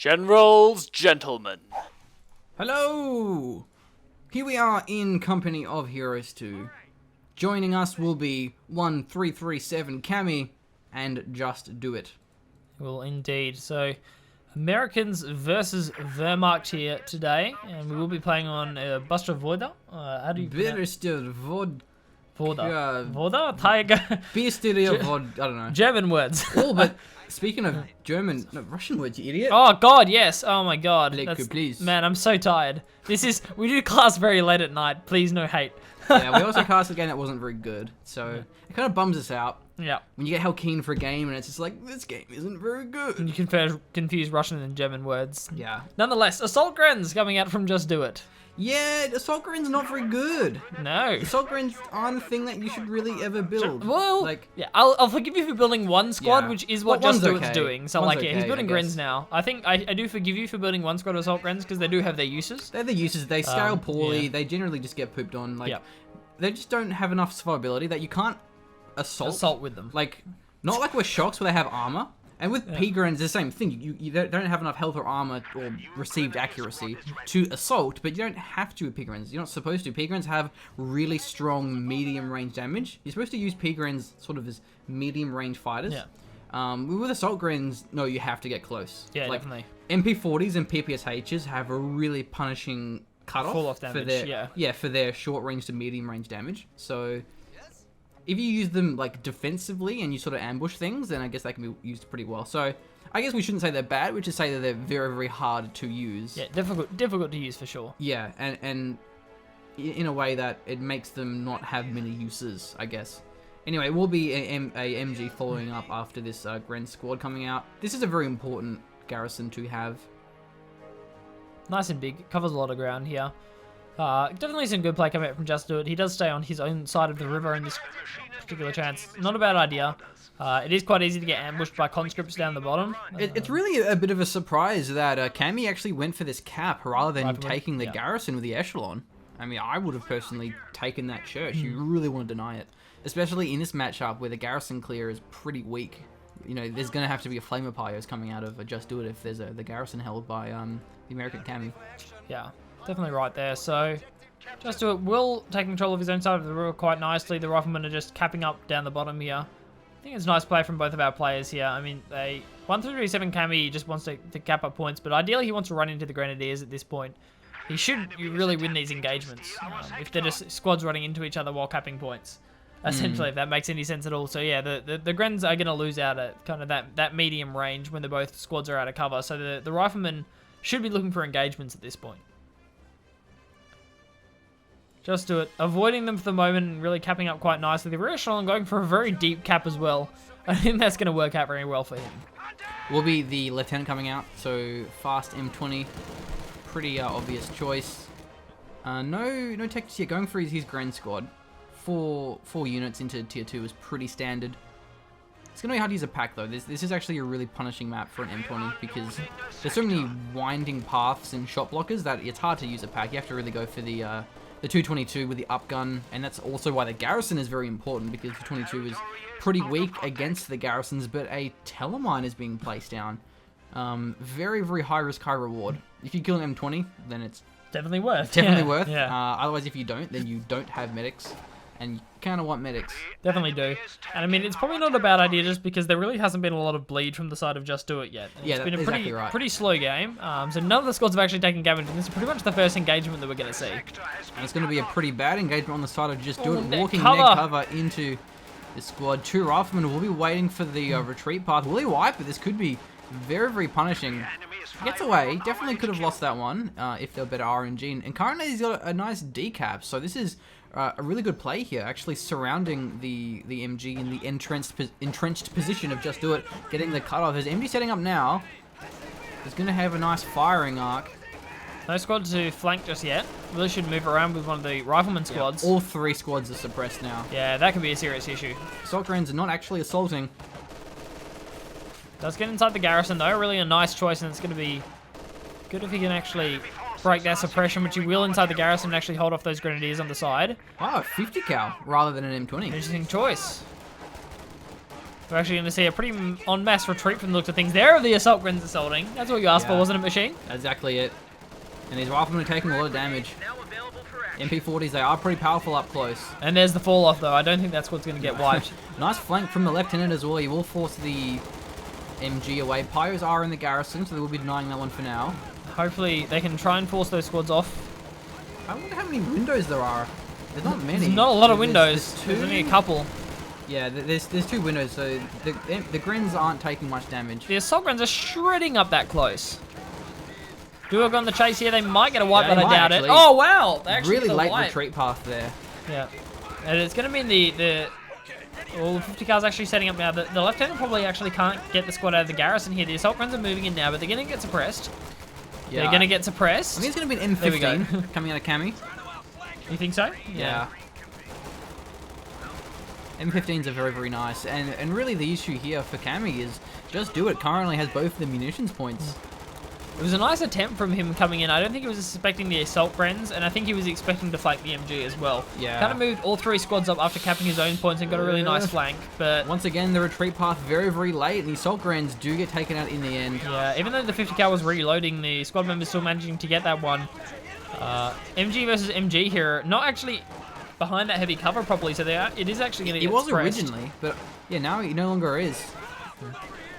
Gentlemen. Hello! Here we are in company of Heroes 2. Joining us will be 1337 Cammy and JustDoIt. Well, indeed. So, Americans versus Wehrmacht here today, and we will be playing on Buster Voda. How do you pronounce it? Voda? Tiger? Vod, I don't know. German words. Oh, but speaking of German, no, Russian words, you idiot. Oh, God, yes. Oh, my God. Please. Man, I'm so tired. We do class very late at night. Please, no hate. Yeah, we also cast a game that wasn't very good, so it kind of bums us out. Yeah. When you get held keen for a game and it's just like, this game isn't very good. And you confuse Russian and German words. Yeah. Nonetheless, Assault Grens coming out from JustDoIt. Yeah, Assault Gren's not very good. No. Assault Grens aren't a thing that you should really ever build. Well, like, yeah, I'll forgive you for building one squad, Yeah. which is what One's JustDoIt's okay. doing. So, One's like, yeah, okay, he's building I Grens guess. now. I think I do forgive you for building one squad of Assault Grens because they do have their uses. they're the uses. They scale poorly. Yeah. They generally just get pooped on. Like, Yeah. they just don't have enough survivability that you can't assault with them. Like, not like with Shocks where they have armor. And with P-Grens, it's the same thing. You don't have enough health or armor or received accuracy to assault, but you don't have to with P-Grens. You're not supposed to. P-Grens have really strong medium range damage. You're supposed to use P-Grens sort of as medium range fighters. Yeah. With Assault Grens, no, you have to get close. Yeah, like, definitely. MP40s and PPSHs have a really punishing cutoff Fall-off damage, for their for their short range to medium range damage. So if you use them like defensively and you sort of ambush things, then I guess that can be used pretty well. So I guess we shouldn't say they're bad, we should say that they're very, very hard to use. Yeah, difficult to use for sure. Yeah, and in a way that it makes them not have many uses, I guess. Anyway, it will be a MG following up after this Gren squad coming out. This is a very important garrison to have. Nice and big, covers a lot of ground here. Definitely some good play coming out from JustDoIt. He does stay on his own side of the river in this particular chance. Not a bad idea. It is quite easy to get ambushed by conscripts down the bottom. It's really a bit of a surprise that Cammy actually went for this cap rather than taking the garrison with the echelon. I mean, I would have personally taken that church. You really want to deny it. Especially in this matchup where the garrison clear is pretty weak. You know, there's going to have to be a Flamer Pyos coming out of JustDoIt if there's the garrison held by the American Cammy. Yeah. Definitely right there. So, JustDoIt will take control of his own side of the river quite nicely. The riflemen are just capping up down the bottom here. I think it's a nice play from both of our players here. I mean, 1337 Cammy just wants to cap up points, but ideally he wants to run into the Grenadiers at this point. He should really win these engagements if they're just squads running into each other while capping points. Essentially, if that makes any sense at all. So yeah, the Grens are going to lose out at kind of that medium range when both squads are out of cover. So the riflemen should be looking for engagements at this point. JustDoIt, avoiding them for the moment and really capping up quite nicely. The rear echelon going for a very deep cap as well. I think that's going to work out very well for him. Will be the lieutenant coming out, so fast M20, pretty obvious choice. No tactics here, going for his Gren squad. Four units into tier 2 is pretty standard. It's going to be hard to use a pack though. This is actually a really punishing map for an M20 because there's so many winding paths and shot blockers that it's hard to use a pack. You have to really go for the 222 with the up gun, and that's also why the garrison is very important because the 222 is pretty weak against the garrisons, but a telemine is being placed down. Very, very high risk, high reward. If you kill an M20, then it's definitely worth. Worth. Yeah. Otherwise, if you don't, then you don't have medics, and you kind of want medics. Definitely do. And I mean, it's probably not a bad idea just because there really hasn't been a lot of bleed from the side of JustDoIt yet. Yeah, it's been a exactly right. pretty slow game. So none of the squads have actually taken damage, and this is pretty much the first engagement that we're going to see. And it's going to be a pretty bad engagement on the side of JustDoIt, net walking cover. net cover into the squad. Two riflemen will be waiting for the retreat path. Will he wipe it? This could be very, very punishing. Gets away. Definitely could have lost that one if there were better RNG. And currently he's got a nice decap. So this is a really good play here, actually surrounding the MG in the entrenched position of JustDoIt, getting the cutoff. As MG setting up now, is going to have a nice firing arc. No squad to flank just yet. Really should move around with one of the rifleman squads. All three squads are suppressed now. Yeah, that could be a serious issue. Assault Grens are not actually assaulting. Does get inside the garrison though. Really a nice choice, and it's going to be good if he can actually break that suppression, which he will inside the garrison and actually hold off those grenadiers on the side. Oh, 50 cal rather than an M20. Interesting choice. We're actually going to see a pretty en masse retreat from the looks of things. There are the assault Grens assaulting. That's what you asked for, wasn't it, Machine? That's exactly it. And these riflemen are taking a lot of damage. MP40s, they are pretty powerful up close. And there's the fall off, though. I don't think that's what's going to get wiped. Nice flank from the lieutenant as well. He will force the MG away. Pyros are in the garrison, so they will be denying that one for now. Hopefully, they can try and force those squads off. I wonder how many windows there are. There's not many. There's not a lot of windows. There's There's only a couple. Yeah, there's 2 windows, so the Grens aren't taking much damage. The assault Grens are shredding up that close. Duog on the chase here. They might get a wipe, but I doubt it. Oh, wow. They actually really get a late wipe. retreat path there. Yeah. And it's going to mean the 50 cars actually setting up now. The lieutenant probably actually can't get the squad out of the garrison here. The assault Grens are moving in now, but they're going to get suppressed. Yeah. They're going to get suppressed. I think it's going to be an M15 coming out of Cammy. You think so? Yeah. M15s are very, very nice. And really the issue here for Cammy is JustDoIt currently has both the munitions points. It was a nice attempt from him coming in. I don't think he was expecting the assault Grens, and I think he was expecting to flank the MG as well. Yeah. Kind of moved all 3 squads up after capping his own points and got a really nice flank. But once again, the retreat path very, very late. The assault Grens do get taken out in the end. Yeah, even though the 50 cal was reloading, the squad members still managing to get that one. MG versus MG here, not actually behind that heavy cover properly, so it is actually going to get It was suppressed. originally, but yeah, now he no longer is.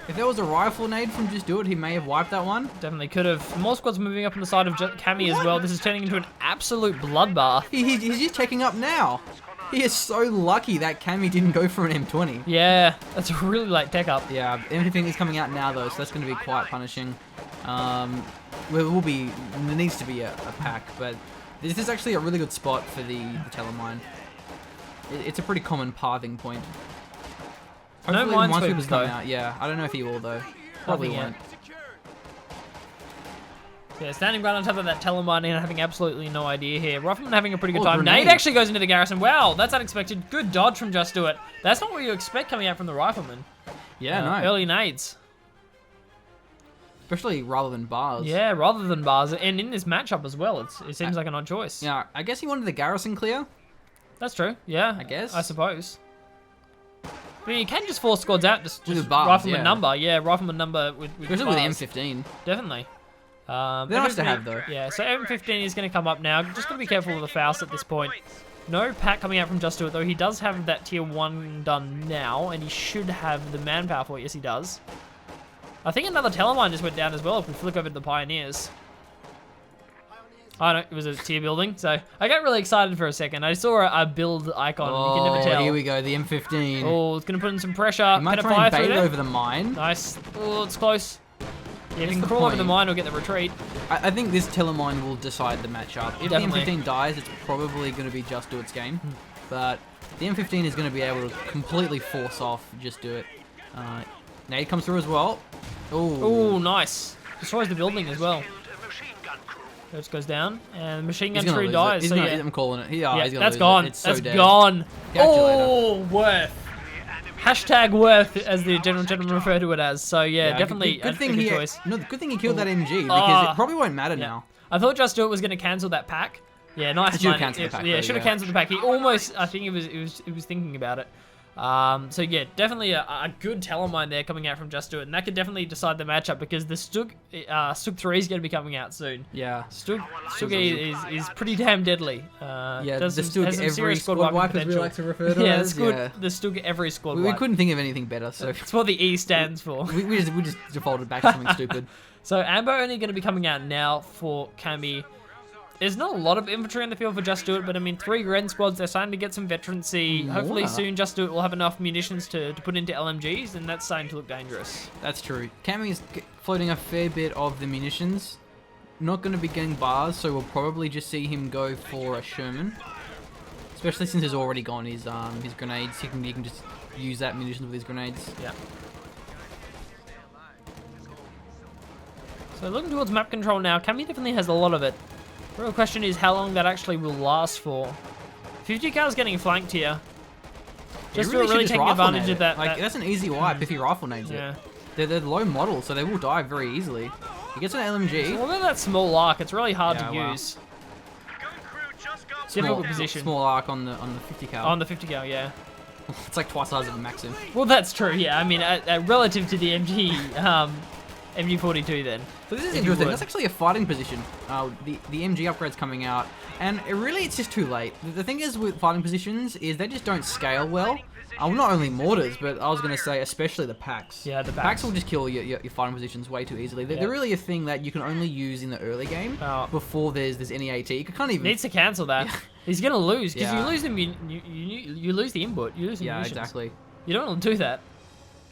If there was a rifle nade from JustDoIt, he may have wiped that one. Definitely could have. More squads moving up on the side of Cammy as well. This is turning into an absolute bloodbath. He's just checking up now. He is so lucky that Cammy didn't go for an M20. Yeah, that's a really late tech up. Yeah, everything is coming out now though, so that's going to be quite punishing. There needs to be a pack, but this is actually a really good spot for the telemine. It's a pretty common pathing point. Hopefully, No minesweepers though. out. Yeah, I don't know if he will though. Probably won't. Yeah, standing right on top of that telemine and having absolutely no idea here. Rifleman having a pretty good time. Grenade. Nade actually goes into the garrison. Wow, that's unexpected. Good dodge from JustDoIt. That's not what you expect coming out from the rifleman. Yeah, no. Early nades. Especially rather than bars. Yeah, rather than bars. And in this matchup as well, it seems like an odd choice. Yeah, I guess he wanted the garrison clear. That's true. Yeah, I guess. I suppose. But you can just force squads out, just bars, rifleman number. Yeah, rifleman number with especially bars. with the M15. Definitely. They're nice to have though. Yeah, so M15 is going to come up now. Just got to be careful with the Faust at this point. No pack coming out from JustDoIt though. He does have that tier 1 done now, and he should have the manpower for it. Yes, he does. I think another telemine just went down as well if we flick over to the Pioneers. Oh no, it was a tier building, so I got really excited for a second. I saw a build icon, and you can never tell. Here we go, the M15. Oh, it's going to put in some pressure. He might Can it try fire and through bait there? over the mine. Nice. Oh, it's close. Yeah, if you can the crawl over the point. mine or get the retreat. I think this telemine will decide the matchup. If Definitely. the M15 dies, it's probably going to be JustDoIt's game. But the M15 is going to be able to completely force off JustDoIt. Nade comes through as well. Oh, nice. Destroys the building as well. It goes down, and the machine gun crew dies. So yeah, I'm calling it. Yeah, yeah he's gonna that's lose gone. It. It's so That's dead. gone. Catch you later. Oh, worth. Hashtag worth, as the general gentlemen refer to it as. So yeah, definitely good a thing good he choice. No, good thing he killed that MG because it probably won't matter now. I thought JustDoIt was going to cancel that pack. Yeah, nice. Should have cancelled the pack. Yeah, should have cancelled the pack. He almost, I think he was thinking about it. So yeah, definitely a good telemine there coming out from JustDoIt, and that could definitely decide the matchup because the Stug 3 is going to be coming out soon. Yeah, Stug is pretty damn deadly. Yeah, the Stug every squad wipe, as we like to refer to as. Yeah, the Stug every squad wipe. We couldn't think of anything better, so it's what the E stands for. we just defaulted back to something stupid. So Ambo only going to be coming out now for Cammy. There's not a lot of infantry on the field for JustDoIt, but I mean, 3 Gren squads, they're starting to get some veterancy. Hopefully soon JustDoIt will have enough munitions to put into LMGs, and that's starting to look dangerous. That's true. Cammy's floating a fair bit of the munitions. Not going to be getting bars, so we'll probably just see him go for a Sherman. Especially since he's already gone his grenades. He can just use that munitions with his grenades. Yeah. So looking towards map control now, Cammy definitely has a lot of it. The real question is how long that actually will last for. 50 cars getting flanked here. Just really taking advantage of that. Like, that's an easy wipe if he rifle nades it. They're low model, so they will die very easily. He gets an LMG. So what about that small arc? It's really hard to use. Difficult position. Small arc on the 50 cal. On the 50 cal, yeah. It's like twice the size of a Maxim. Well, that's true. Yeah, I mean, relative to the MG42, then. So this is interesting. That's actually a fighting position. The MG upgrade's coming out, and it's just too late. The thing is with fighting positions is they just don't scale well. Well, not only mortars, but I was going to say especially the packs. Yeah, the packs will just kill your fighting positions way too easily. They're really a thing that you can only use in the early game before there's any AT. You can't even needs to cancel that. Yeah. He's going to lose because you lose them. You lose the input. You lose the munitions. Exactly. You don't want to do that.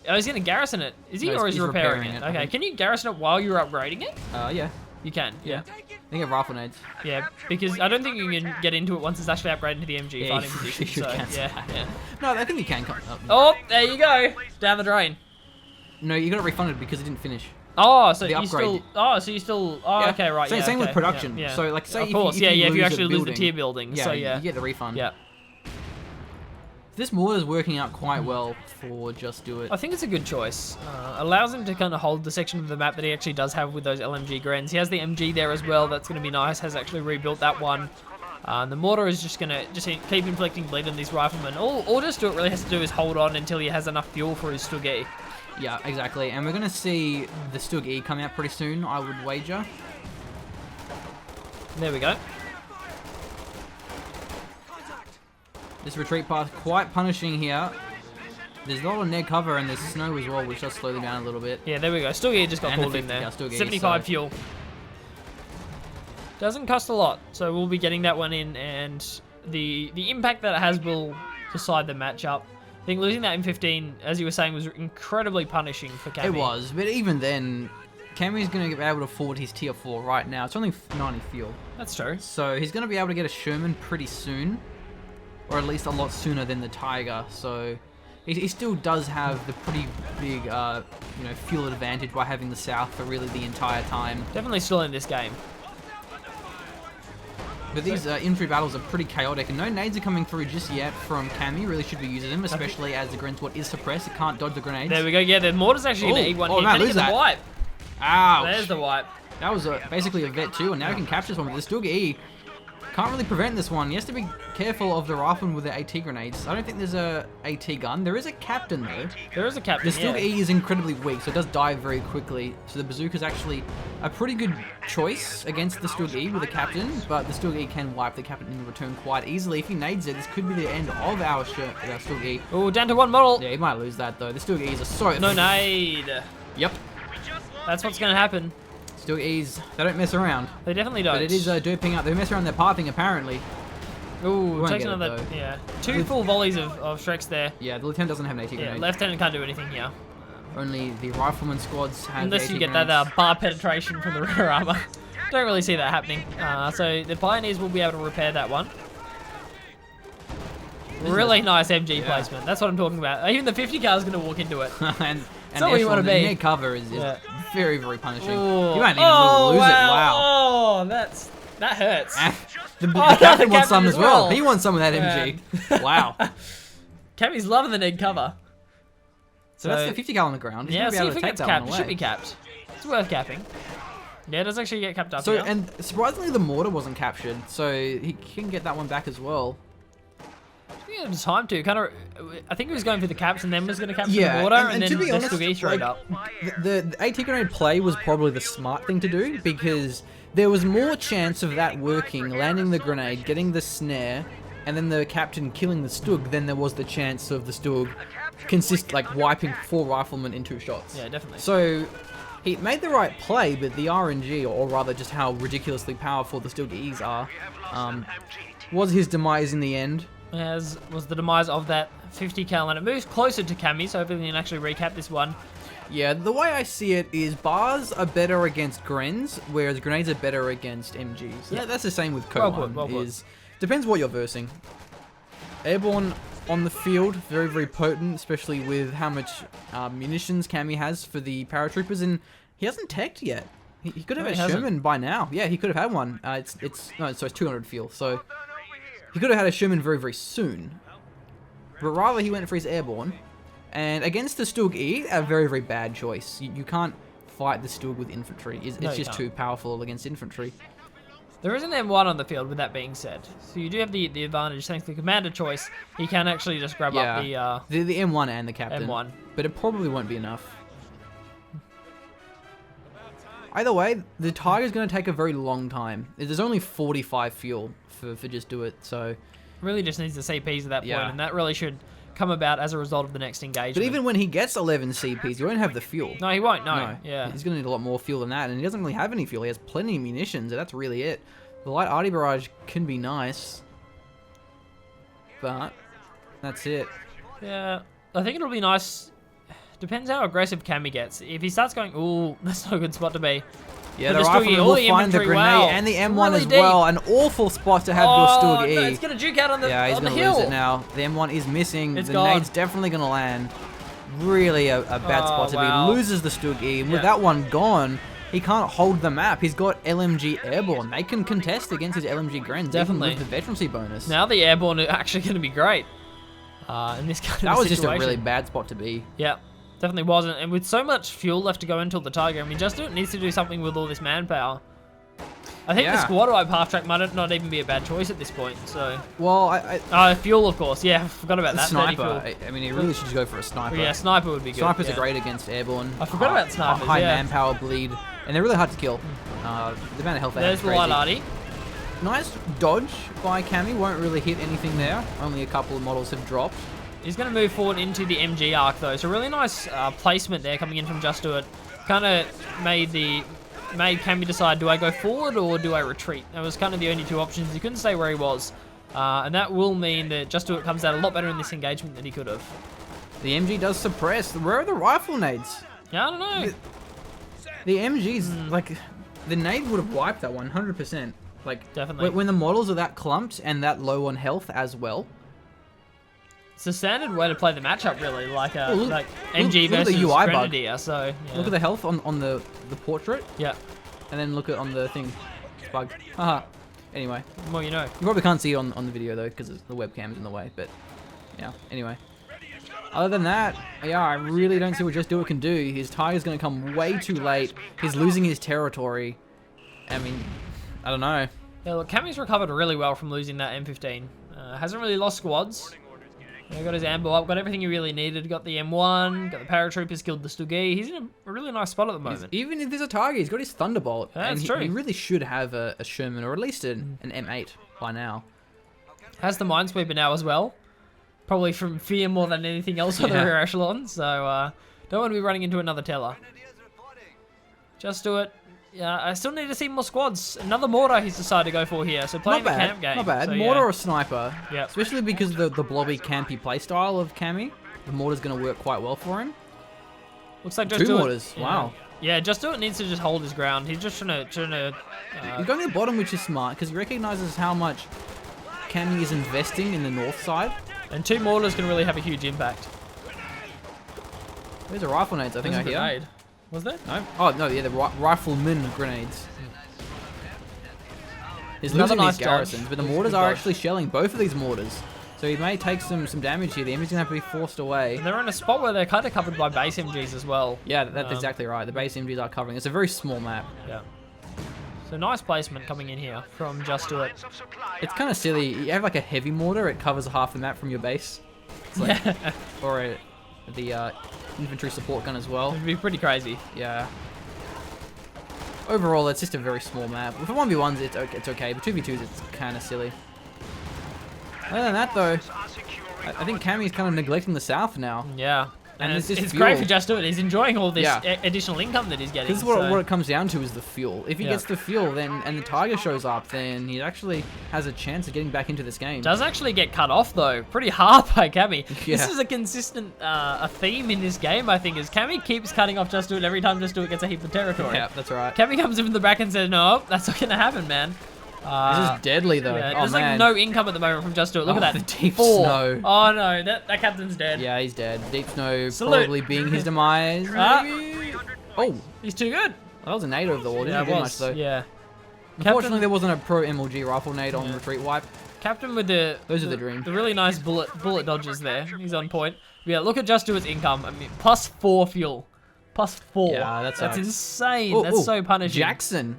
Oh, he's going to garrison it. Is he, or is he repairing it? Okay, can you garrison it while you're upgrading it? Yeah. You can, yeah. I think rifle nades. Yeah, because I don't think you can get into it once it's actually upgraded to the MG fighting position. So, yeah. No, I think you can. Oh, there you go. Down the drain. No, you got it refunded because it didn't finish. Oh, so you still... Oh, so you still... Oh, yeah. okay, right. Same with production. Yeah. So, like, say of course, if you actually lose the tier building. Yeah, so, you get the refund. Yeah. This mortar is working out quite well for JustDoIt. I think it's a good choice. Allows him to kind of hold the section of the map that he actually does have with those LMG Grens. He has the MG there as well. That's going to be nice. Has actually rebuilt that one. The mortar is just going to keep inflicting bleed on these riflemen. All JustDoIt really has to do is hold on until he has enough fuel for his Stug E. Yeah, exactly. And we're going to see the Stug E come out pretty soon, I would wager. There we go. This retreat path quite punishing here. There's a lot of neg cover and there's snow as well, which does slow them down a little bit. Yeah, there we go. Stug E just got pulled in there. 75 fuel. Doesn't cost a lot, so we'll be getting that one in, and the impact that it has will decide the matchup. I think losing that M15, as you were saying, was incredibly punishing for Cammy. It was, but even then, Cammy's going to be able to afford his tier 4 right now. It's only 90 fuel. That's true. So he's going to be able to get a Sherman pretty soon. Or at least a lot sooner than the Tiger, so he still does have the pretty big, fuel advantage by having the South for really the entire time. Definitely still in this game. But these infantry battles are pretty chaotic, and no nades are coming through just yet from Cammy. Really should be using them, especially as the Gren squad is suppressed. It can't dodge the grenades. There we go. Yeah, the mortar's actually going to eat one hit. Can he get the wipe? Ouch. There's the wipe. That was basically a vet too, and now he can capture this one with the Stug E. Can't really prevent this one. He has to be careful of the rifleman with the AT grenades. I don't think there's a AT gun. There is a captain though. There is a captain. The Stug E is incredibly weak, so it does die very quickly. So the bazooka is actually a pretty good choice against the Stug E with a captain, but the Stug E can wipe the captain in return quite easily. If he nades it, this could be the end of our Stug E. Oh, down to one model. Yeah, he might lose that though. The Stug E's are so... No nade. Yep. That's what's going to happen. Stug E's, they don't mess around. They definitely don't. But it is doping up. They mess around their piping apparently. Ooh, takes another, two full volleys of Shreks there. Yeah, the Lieutenant doesn't have an AT grenade. Yeah, Lieutenant can't do anything here. Only the Rifleman squads have unless you get grenades. that bar penetration from the rear armor. Don't really see that happening. So the Pioneers will be able to repair that one. Really nice MG placement. That's what I'm talking about. Even the 50 car is going to walk into it. and that's what you want to be. Near cover is very, very punishing. Ooh. You might even lose it. Wow. Oh, that hurts. The captain wants some as well. He wants some of that MG. Wow. Cammy's loving the neg cover. So that's the 50 cal on the ground. He's yeah, see if it gets capped. It should be capped. It's worth capping. Yeah, it does actually get capped up. So, and surprisingly, the mortar wasn't captured, so he can get that one back as well. It was time to I think he was going for the caps and then was going to capture the mortar, and then to be honest, he throwed up. The AT grenade play was probably the smart thing to do because there was more chance of that working, landing the grenade, getting the snare, and then the captain killing the Stug than there was the chance of the Stug wiping 4 riflemen in 2 shots. Yeah, definitely. So he made the right play, but the RNG, or rather just how ridiculously powerful the Stug E's are, was his demise in the end. As was the demise of that 50 cal, and it moves closer to Cammy, so hopefully we can actually recap this one. Yeah, the way I see it is bars are better against Grens, whereas grenades are better against MGs. Yeah. That's the same with Code 1. Depends what you're versing. Airborne on the field, very, very potent, especially with how much munitions Cammy has for the paratroopers, and he hasn't teched yet. He could have had a Sherman by now. Yeah, he could have had one. It's 200 fuel, so he could have had a Sherman very, very soon. But rather, he went for his airborne. And against the Stug E, a very, very bad choice. You can't fight the Stug with infantry. It's just too powerful against infantry. There is an M1 on the field, with that being said. So you do have the advantage, thanks to the commander choice. He can actually just grab up the M1 and the captain. M1. But it probably won't be enough. Either way, the Tiger's going to take a very long time. There's only 45 fuel for JustDoIt, so... Really just needs the CPs at that point, and that really should come about as a result of the next engagement. But even when he gets 11 CPs, he won't have the fuel. No, he won't, no. Yeah. He's going to need a lot more fuel than that, and he doesn't really have any fuel. He has plenty of munitions, and that's really it. The light arty barrage can be nice, but that's it. Yeah, I think it'll be nice... Depends how aggressive Cammy gets. If he starts going, ooh, that's not a good spot to be. Yeah, the rifleman will find the grenade and the M1 as well. An awful spot to have your Stug E. No, it's going to juke out on the hill. Yeah, he's going to lose it now. The M1 is missing. The nade's definitely going to land. Really a bad spot to be. Loses the Stug E. And with that one gone, he can't hold the map. He's got LMG Airborne. They can contest against his LMG Grens. Definitely. With the veterancy bonus. Now the Airborne are actually going to be great. In this kind of That was situation. just a really bad spot to be. Yeah. Definitely wasn't, and with so much fuel left to go until the Tiger, I mean, JustDoIt needs to do something with all this manpower. I think the squad wipe half-track might not even be a bad choice at this point, so... Well, fuel, of course, yeah, I forgot about that. Sniper, I mean, he really should just go for a sniper. Yeah, sniper would be good. Snipers are great against airborne. I forgot about snipers, high manpower bleed, and they're really hard to kill. The amount of health they have is crazy. There's the light arty. Nice dodge by Cammy, won't really hit anything there. Only a couple of models have dropped. He's going to move forward into the MG arc, though. So really nice placement there coming in from JustDoIt. Kind of made Cammy decide, do I go forward or do I retreat? That was kind of the only two options. He couldn't stay where he was. And that will mean that JustDoIt comes out a lot better in this engagement than he could have. The MG does suppress. Where are the rifle nades? Yeah, I don't know. The MG's, like, the nade would have wiped that 100%. Like, definitely. When the models are that clumped and that low on health as well. It's a standard way to play the matchup, really, like look MG versus the UI Grenadier. So yeah. Look at the health on the portrait. Yeah. And then look at on the thing. It's bugged. Haha. Anyway. Well, you know. You probably can't see it on the video though, because the webcam's in the way. But yeah. Anyway. Other than that, yeah, I really don't see what JustDoIt can do. His Tiger's going to come way too late. He's losing his territory. I mean, I don't know. Yeah, look, Cammy's recovered really well from losing that M15. Hasn't really lost squads. Got his ambo up, got everything he really needed. Got the M1, got the paratroopers, killed the Stug E. He's in a really nice spot at the moment. Even if there's a Tiger, he's got his Thunderbolt. Yeah, that's true. He really should have a Sherman or at least an M8 by now. Has the Minesweeper now as well. Probably from fear more than anything else on the rear echelon. So don't want to be running into another teller. JustDoIt. Yeah, I still need to see more squads. Another mortar he's decided to go for here. So playing the camp game. Not bad. So, mortar or sniper. Yeah. Especially because the blobby campy playstyle of Cammy. The mortar's going to work quite well for him. Looks like Two mortars. Wow. Yeah, JustDoIt needs to just hold his ground. He's just trying to he's going to the bottom, which is smart because he recognizes how much Cammy is investing in the north side. And two mortars can really have a huge impact. There's a rifle nades, I think I hear. Was there? No? Oh, no, yeah, the rifleman grenades. He's Another losing nice these garrisons, but the mortars Good are dodge. actually shelling both of these mortars. So he may take some damage here. The MG's going to have to be forced away. And they're in a spot where they're kind of covered by base MGs as well. Yeah, that's exactly right. The base MGs are covering. It's a very small map. Yeah. So nice placement coming in here from JustDoIt. It's kind of silly. You have like a heavy mortar, it covers half the map from your base. It's like, or the infantry support gun as well. It'd be pretty crazy. Yeah. Overall, it's just a very small map. For 1v1s, it's okay, but 2v2s, it's kind of silly. Other than that, though, I think Cammy's kind of neglecting the south now. Yeah. And it's it's great for JustDoIt. He's enjoying all this Yeah. additional income that he's getting. This is what it comes down to is the fuel. If he Yeah. gets the fuel, then and the Tiger shows up, then he actually has a chance of getting back into this game. Does actually get cut off though, pretty hard by Cammy. Yeah. This is a consistent a theme in this game, I think, is Cammy keeps cutting off JustDoIt every time JustDoIt gets a heap of territory. Yeah, that's right. Cammy comes in from the back and says, "No, that's not gonna happen, man." This is deadly though. Yeah, Oh there's man. like no income at the moment from JustDoIt. Look at that. The deep 4. snow. Oh no, that captain's dead. Yeah, he's dead. Deep snow Salute. probably being his demise. Ah. Maybe? Oh, He's too good. that was a nade over the wall. Yeah, Didn't it do was. much though. Yeah. Unfortunately, there wasn't a pro MLG rifle nade on retreat wipe. Captain with the Those are the dream. The really nice bullet dodges there. He's on point. But yeah, look at JustDoIt's income. I mean, +4 fuel. +4. Yeah, that's insane. Oh, that's oh, so punishing. Jackson.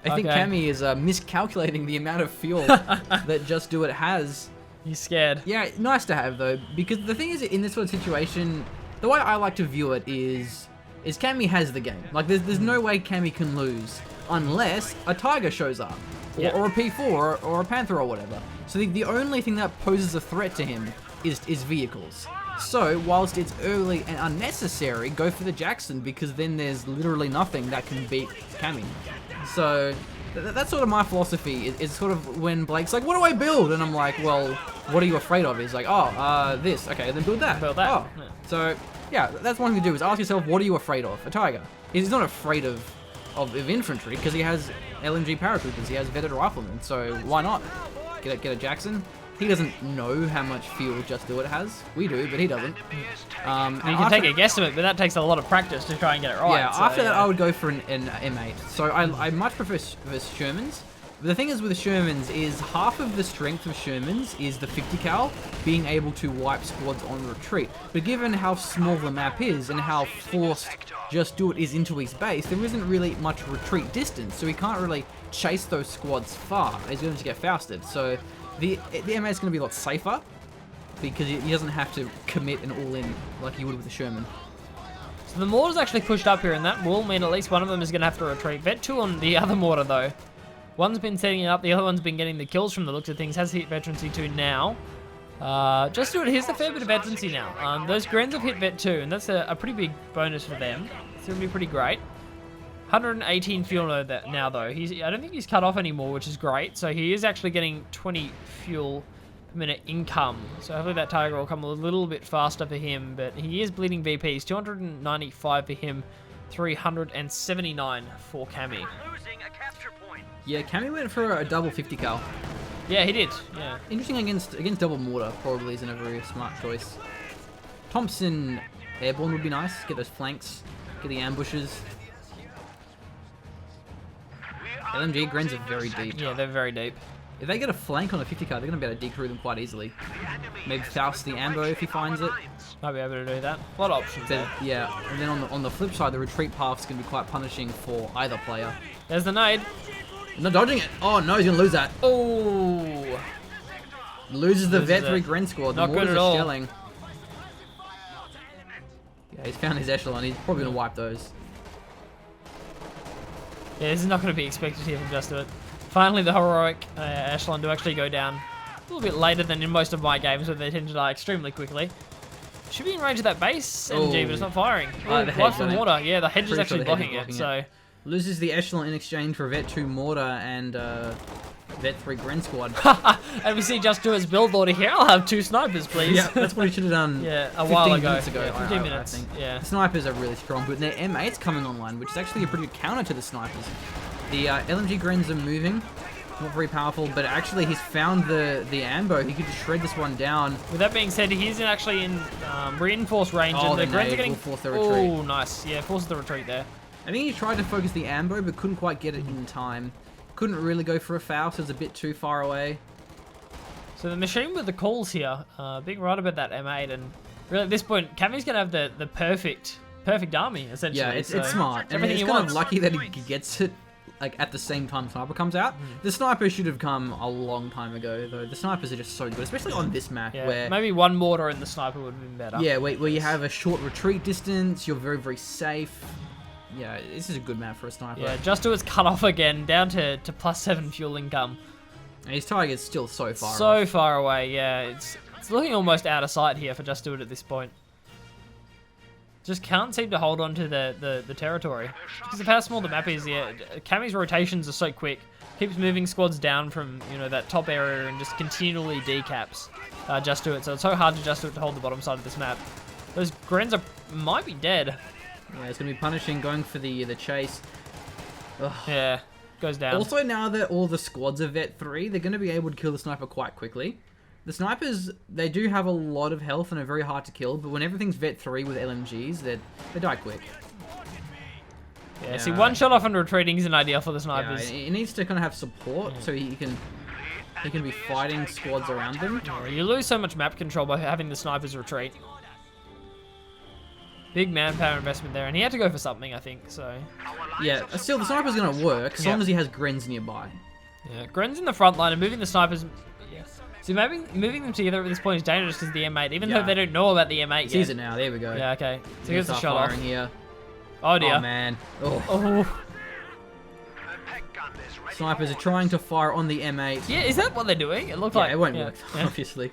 I think Okay. Cammy is miscalculating the amount of fuel that JustDoIt has. He's scared. Yeah, nice to have though, because the thing is, in this sort of situation, the way I like to view it is Cammy has the game. Like, there's no way Cammy can lose unless a Tiger shows up, or a P4, or a Panther, or whatever. So the only thing that poses a threat to him is vehicles. So, whilst it's early and unnecessary, go for the Jackson, because then there's literally nothing that can beat Cammy. So, that's sort of my philosophy, is sort of when Blake's like, what do I build? And I'm like, well, what are you afraid of? He's like, oh, this. Okay, then build that. Build that. Oh. So, yeah, that's one thing to do, is ask yourself, what are you afraid of? A Tiger. He's not afraid of infantry, because he has LMG paratroopers, he has vetted riflemen, so why not? Get a Jackson. He doesn't know how much fuel JustDoIt has. We do, but he doesn't. And you can take a guesstimate, but that takes a lot of practice to try and get it right. Yeah, so, after that I would go for an M8. So I much prefer Shermans. But the thing is with the Shermans is half of the strength of Shermans is the 50 cal being able to wipe squads on retreat. But given how small the map is and how forced JustDoIt is into his base, there isn't really much retreat distance, so he can't really chase those squads far. He's going to get fousted. So the M8 is going to be a lot safer because he doesn't have to commit an all-in like he would with the Sherman. So the mortar's actually pushed up here, and that will mean at least one of them is going to have to retreat. Vet 2 on the other mortar, though. One's been setting it up, the other one's been getting the kills from the looks of things. Has hit Veterancy 2 now. JustDoIt, here's a fair bit of Veterancy now. Those Grens have hit Vet 2, and that's a pretty big bonus for them. It's going to be pretty great. 118 fuel now, though. I don't think he's cut off anymore, which is great. So he is actually getting 20 fuel per minute income. So hopefully that target will come a little bit faster for him. But he is bleeding VPs. 295 for him. 379 for Cammy. Yeah, Cammy went for a double 50 cal. Yeah, he did. Yeah. Interesting against double mortar. Probably isn't a very smart choice. Thompson airborne would be nice. Get those flanks. Get the ambushes. LMG Grens are very deep. Yeah, they're very deep. If they get a flank on a 50 cal, they're going to be able to decrew them quite easily. Maybe Faust the ambo if he finds it. Might be able to do that. A lot of options there. Yeah, and then on the flip side, the retreat path's going to be quite punishing for either player. There's the nade. Not dodging it. Oh no, he's going to lose that. Oh. Loses the Vet 3 Gren squad. The Not good mortars at are all. shelling. Yeah, he's found his echelon. He's probably going to wipe those. Yeah, this is not going to be expected here from JustDoIt. Finally, the heroic echelon to actually go down a little bit later than in most of my games, where they tend to die extremely quickly. Should be in range of that base MG, but it's not firing. The hedge Life from got it. water. Yeah, the hedge is Pretty actually sure the hedge blocking is it. blocking So Loses the echelon in exchange for Vet 2 mortar and Vet 3 Gren squad. and we see JustDoIt's build order here. I'll have 2 snipers, please. Yeah, that's what he should have done. Yeah, a while ago. Minutes ago. Yeah, 15 minutes. I think. Yeah. The snipers are really strong, but their M8's coming online, which is actually a pretty good counter to the snipers. The LMG Grens are moving. Not very powerful, but actually he's found the ambo. He could just shred this one down. With that being said, he's actually in reinforced range, Oh, and the the Grens are nade getting. will force the retreat. Oh, nice. Yeah, forces the retreat there. I think he tried to focus the ambo, but couldn't quite get it in time. Couldn't really go for a Faust. It was a bit too far away. So the machine with the calls here, being right about that M8, and really at this point, Cammy's gonna have the perfect army essentially. Yeah, it's so smart. And everything it's he kind wants. of lucky that he gets it like at the same time Sniper comes out. The Sniper should have come a long time ago, though. The Snipers are just so good, especially on this map Yeah, where maybe one mortar and the sniper would have been better. yeah, where you have a short retreat distance. You're very very safe. Yeah, this is a good map for a sniper. Yeah, JustDoIt's cut off again, down to +7 fuel income. And his target's still so far So off. far away, yeah. It's looking almost out of sight here for JustDoIt at this point. Just can't seem to hold on to the territory. Because of how small the map is, yeah. Cammy's rotations are so quick. Keeps moving squads down from, you know, that top area and just continually decaps JustDoIt. So it's so hard to JustDoIt to hold the bottom side of this map. Those Grens might be dead. Yeah, it's gonna be punishing, going for the chase. Ugh. Yeah, goes down. Also, now that all the squads are Vet 3, they're going to be able to kill the sniper quite quickly. The snipers, they do have a lot of health and are very hard to kill, but when everything's Vet 3 with LMGs, they die quick. Yeah, see, one shot off and retreating isn't ideal for the snipers. Yeah, he needs to kind of have support so he can be fighting squads around them. You lose so much map control by having the snipers retreat. Big manpower investment there, and he had to go for something, I think. So Yeah, still the sniper's gonna work as long as he has Grens nearby. yeah, Gren's in the front line and moving the snipers. Yeah. So moving them together at this point is dangerous because the M8, even though they don't know about the M8 Sees yet. it now. There we go. Yeah, okay. So here's the shot off. Here. Oh dear. Oh man. Oh. Oh. Snipers are trying to fire on the M8. Yeah, is that what they're doing? It looked Yeah, like it won't work, obviously.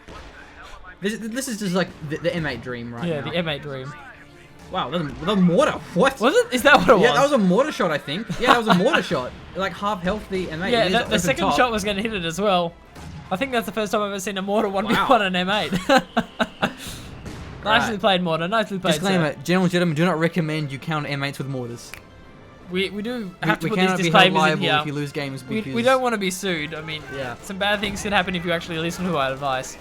This is just like the M8 dream right now. Yeah, the M8 dream. Wow, the mortar. What? Was it? Is that what it was? Yeah, that was a mortar shot, I think. Yeah, that was a mortar shot. Like half health the M8. Yeah, the second shot was going to hit it as well. I think that's the first time I've ever seen a mortar 1v1 an M8. Nicely played, mortar. Nicely played. Disclaimer: Gentlemen, do not recommend you counter M8s with mortars. We do have to we put cannot these be held disclaimers in liable here. if you lose games because We don't want to be sued. I mean, yeah. Some bad things can happen if you actually listen to our advice.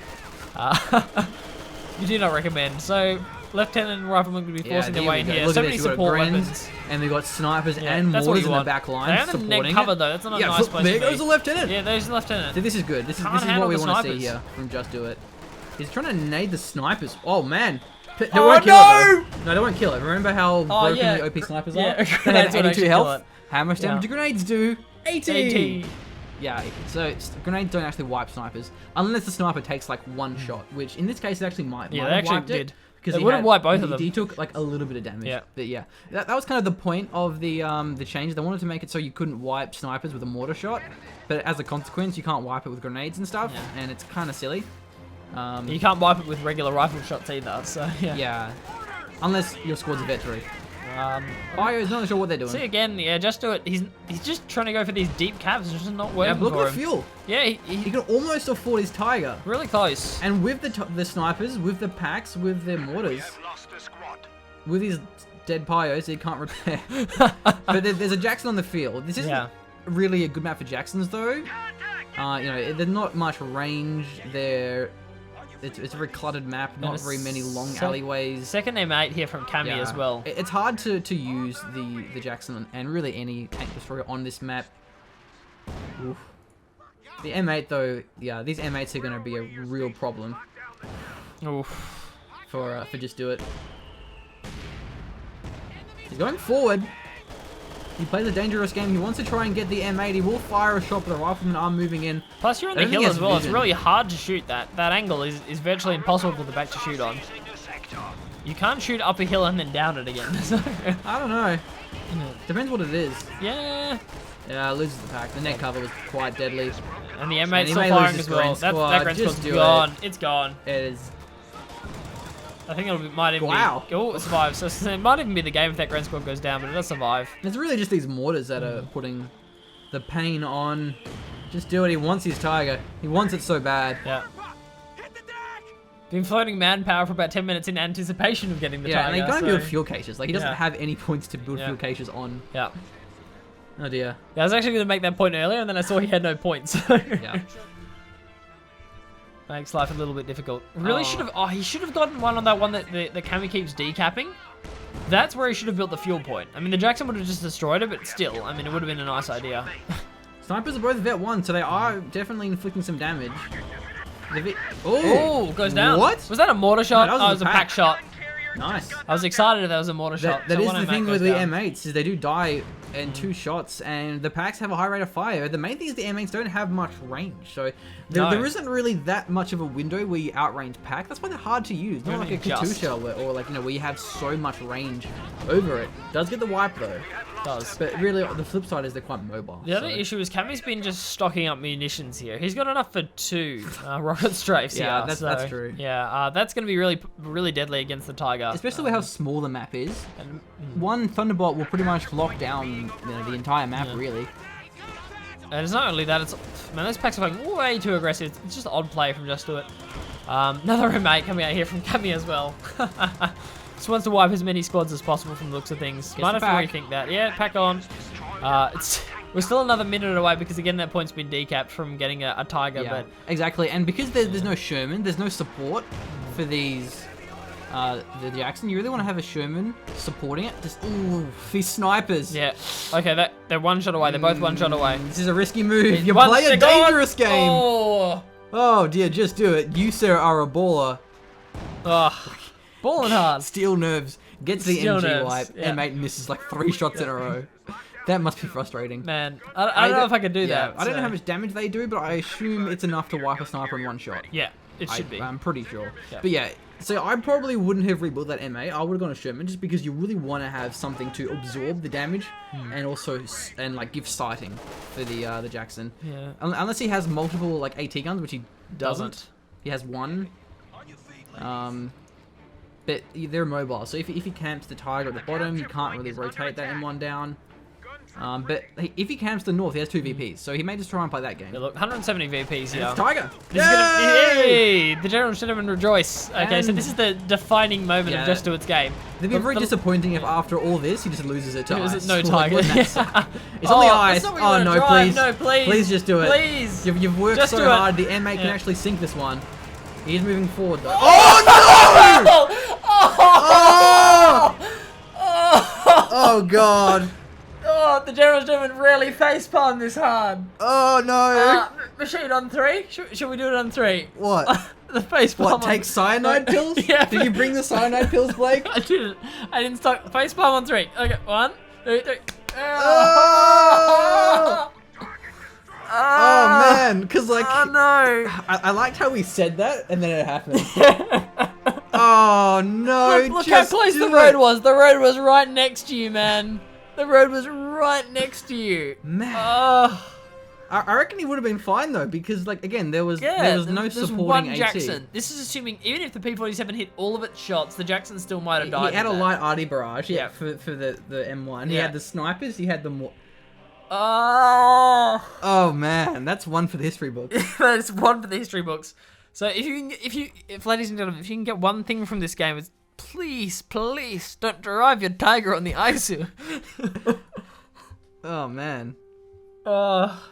We do not recommend. So, Lieutenant and Rifleman could be forcing their way in here. Look So at many this, you've got support Grens, weapons. and we've got snipers and that's what mortars you in the want. back line They have a supporting neck cover it. though. That's not a Yeah, nice place there to goes be. the lieutenant. Yeah, there's the lieutenant. See, this is good. This is what handle we the want to see snipers. here from JustDoIt. He's trying to nade the snipers. Oh man. They Oh, won't kill no! it though. No, they won't kill it. Remember how broken yeah. the OP snipers are? Yeah, They have grenades won't 82 actually health. kill it. How much damage do grenades do? 80! 80. Yeah, so grenades don't actually wipe snipers unless the sniper takes like one shot, which in this case it actually might. Yeah, might they have actually wiped did. it because They would have wiped both of them. He took like a little bit of damage. Yeah. But yeah, that was kind of the point of the change. They wanted to make it so you couldn't wipe snipers with a mortar shot, but as a consequence, you can't wipe it with grenades and stuff, and it's kind of silly. You can't wipe it with regular rifle shots either. So yeah. Yeah, unless your squad's a veteran. Bio is not sure what they're doing. See again, yeah, JustDoIt. He's just trying to go for these deep caps. It's just not working. Yeah, look for at the him. fuel. Yeah, He can almost afford his Tiger. really close. And with the snipers, with the packs, with their mortars, with his dead Pios, he can't repair. But there's a Jackson on the field. This isn't really a good map for Jacksons though. You know, there's not much range there. It's a very cluttered map, not very many long alleyways. Second M8 here from Cammy as well. It's hard to use the Jackson and really any tank destroyer on this map. Oof. The M8 though, yeah, these M8s are going to be a real problem. Oof. For JustDoIt. He's going forward. He plays a dangerous game. He wants to try and get the M8. He will fire a shot, but the riflemen are moving in. Plus, you're on the hill as well. It's really hard to shoot that. That angle is virtually impossible for the back to shoot on. You can't shoot up a hill and then down it again. I don't know. Depends what it is. Yeah. Yeah, loses the pack. The neck cover was quite deadly. And the M8's still firing as well. That Grand Squad's gone. It's gone. It is. I think it might even be... Oh, it survives. So it might even be the game if that Grand Squad goes down, but it does survive. It's really just these mortars that are putting the pain on. JustDoIt. He wants his Tiger. He wants it so bad. Yeah. Been floating manpower for about 10 minutes in anticipation of getting the Tiger. Yeah, and he can't build fuel caches. Like, he doesn't Yeah. have any points to build fuel caches on. Yeah. Oh dear. Yeah, I was actually going to make that point earlier, and then I saw he had no points. Yeah. Makes life a little bit difficult. Really should have... Oh, he should have gotten one on that one that the Cammy keeps decapping. That's where he should have built the fuel point. I mean, the Jackson would have just destroyed it, but still, I mean, it would have been a nice idea. Snipers are both Vet 1, so they are definitely inflicting some damage. Oh, goes down. What? Was that a mortar shot? No, it was a pack shot. Nice. I was excited if that was a mortar shot. That so is the thing with the down. M8s, is they do die in 2 shots, and the packs have a high rate of fire. The main thing is the M8s don't have much range, so there isn't really that much of a window where you outrange pack. That's why they're hard to use. Not like a Katusha or like, you know, where you have so much range over it. Does get the wipe though. Does. But really, the flip side is they're quite mobile. The other issue is Cammy's been just stocking up munitions here. He's got enough for 2 rocket strafes here. Yeah, that's true. Yeah, that's going to be really deadly against the Tiger. Especially with how small the map is. One Thunderbolt will pretty much lock down the entire map, really. And it's not only that, it's... Man, those packs are going way too aggressive. It's just odd play from JustDoIt. Another roommate coming out here from Cammy as well. Just wants to wipe as many squads as possible from the looks of things. Might have to rethink that. Yeah, pack on. We're still another minute away because, again, that point's been decapped from getting a Tiger. Yeah, but exactly. And because there's no Sherman, there's no support for these... the Jackson, you really want to have a Sherman supporting it. Just, ooh, these snipers. Yeah. Okay, they're 1 shot away. They're both 1 shot away. This is a risky move. You play a dangerous game. Oh, dear, JustDoIt. You, sir, are a baller. Ugh. Balling hard. Steel nerves. Gets the Still MG nerves, wipe. yeah. M8 misses like 3 shots in a row. That must be frustrating. Man, I don't know if I could do that. I don't know so- how much damage they do, but I assume it's enough to wipe a sniper in one shot. Yeah, it should be. I'm pretty sure. Yeah. But yeah, so I probably wouldn't have rebuilt that M8. I would have gone a Sherman just because you really want to have something to absorb the damage and also like give sighting for the Jackson. Yeah. Unless he has multiple like AT guns, which he doesn't. He has one. But they're mobile, so if he camps the Tiger at the bottom, you can't really rotate that M1 down. But if he camps the north, he has 2 VPs, so he may just try and play that game. Yeah, look, 170 VPs here. It's Tiger! This is gonna, yay! The General rejoice. Okay, so And- this is the defining moment of JustDoIt's game. It'd be very disappointing if after all this, he just loses it to It was ice. no Like, Tiger. wouldn't that suck? It's on the ice. that's not what you Oh wanna no, drive. please. No, please. Please just do it. Please. You've worked Just so do it. hard, the M8 can Yeah. actually sink this one. He's moving forward though. Oh no! Oh! Oh god. Oh, the Gentlemen rarely facepalm this hard. Oh no. Machine on 3? Should we do it on 3? What? The facepalm. What, take cyanide pills? Yeah. Did you bring the cyanide pills, Blake? I didn't. I didn't start. Facepalm on 3. Okay, 1, 2, 3. Oh! Oh man, because like Oh no. I liked how we said that and then it happened. Oh no! Look how just close do the road it. was. The road was right next to you, man. The road was right next to you. Man, Oh, I reckon he would have been fine though because like again there was no there's supporting one AT. Jackson. This is assuming even if the P47 hit all of its shots, the Jackson still might have He died. had a with that. light arty barrage, Yeah. for the M1. He Yeah. had the snipers. He had the more. Oh, Oh man, that's one for the history book. that's one for the history books. So if ladies and gentlemen, if you can get one thing from this game, it's please don't drive your Tiger on the ice. Oh man. Oh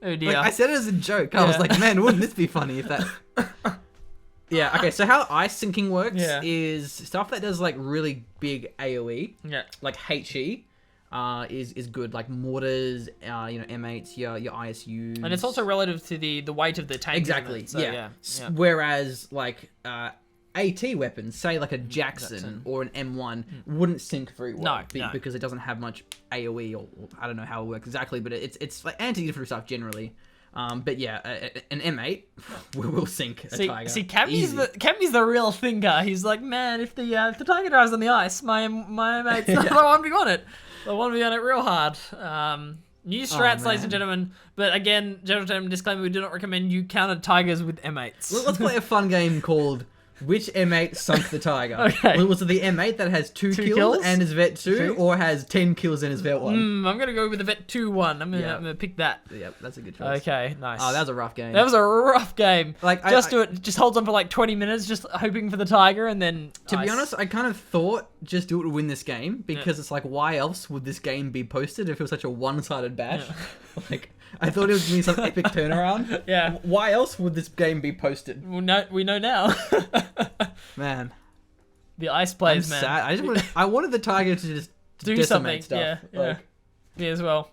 dear. Like I said it as a joke. I was Yeah. like, man, wouldn't this be funny if that? Yeah. Okay. So how ice sinking works Yeah. is stuff that does like really big AOE, yeah. like HE, is good. Like mortars, M8s, your ISUs, And it's also relative to the weight of the tank. isn't exactly. it? So, yeah. yeah. Whereas like AT weapons, say like a Jackson or an M1, wouldn't sink very well. No. Because it doesn't have much AOE or I don't know how it works exactly, but it's like anti-different stuff generally. But yeah, an M8 will sink a Tiger. See, Cammy's Easy. the real thinker. He's like, man, if the Tiger drives on the ice, my mate's the 1v on it. The 1v on it real hard. New strats, ladies and gentlemen. But again, gentlemen, disclaimer: we do not recommend you counter Tigers with M8s. Let's play a fun game called Which M8 Sunk the Tiger? Okay. Was it the M8 that has 2 kills kills? and is Vet 2, or has 10 kills and is Vet 1? I'm gonna go with the Vet 2-1. I'm gonna pick that. Yep, that's a good choice. Okay, nice. Oh, that was a rough game. That was a rough game. Like, Just holds on for like 20 minutes, just hoping for the Tiger, and then To be ice. honest, I kind of thought Just Do It would win this game because it's like, why else would this game be posted if it was such a one-sided bash? Like, I thought it was going to be some epic turnaround. Yeah. Why else would this game be posted? we know now. Man, The ice I'm plays, man. sad. I wanted the Tiger to just Do decimate something. stuff. Yeah, Like, Me as well.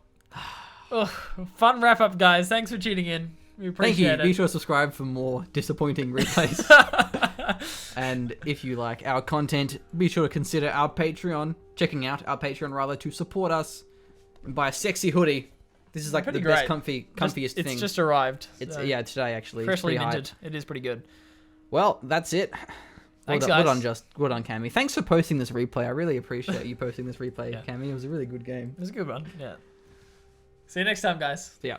Ugh, fun wrap up, guys. Thanks for tuning in. We Thank appreciate you. Be it. sure to subscribe for more disappointing replays. And if you like our content, be sure to consider our Patreon, checking out our Patreon rather, to support us and buy a sexy hoodie. This is like Pretty the best great. comfiest thing. It's just arrived. It's so yeah, today actually. It's freshly pretty hype. minted. It is pretty good. Well, that's it. Thanks, well guys. Well done, Cammy. Thanks for posting this replay. I really appreciate you posting this replay, Yeah. Cammy. It was a really good game. It was a good one. Yeah. See you next time, guys. So, yeah.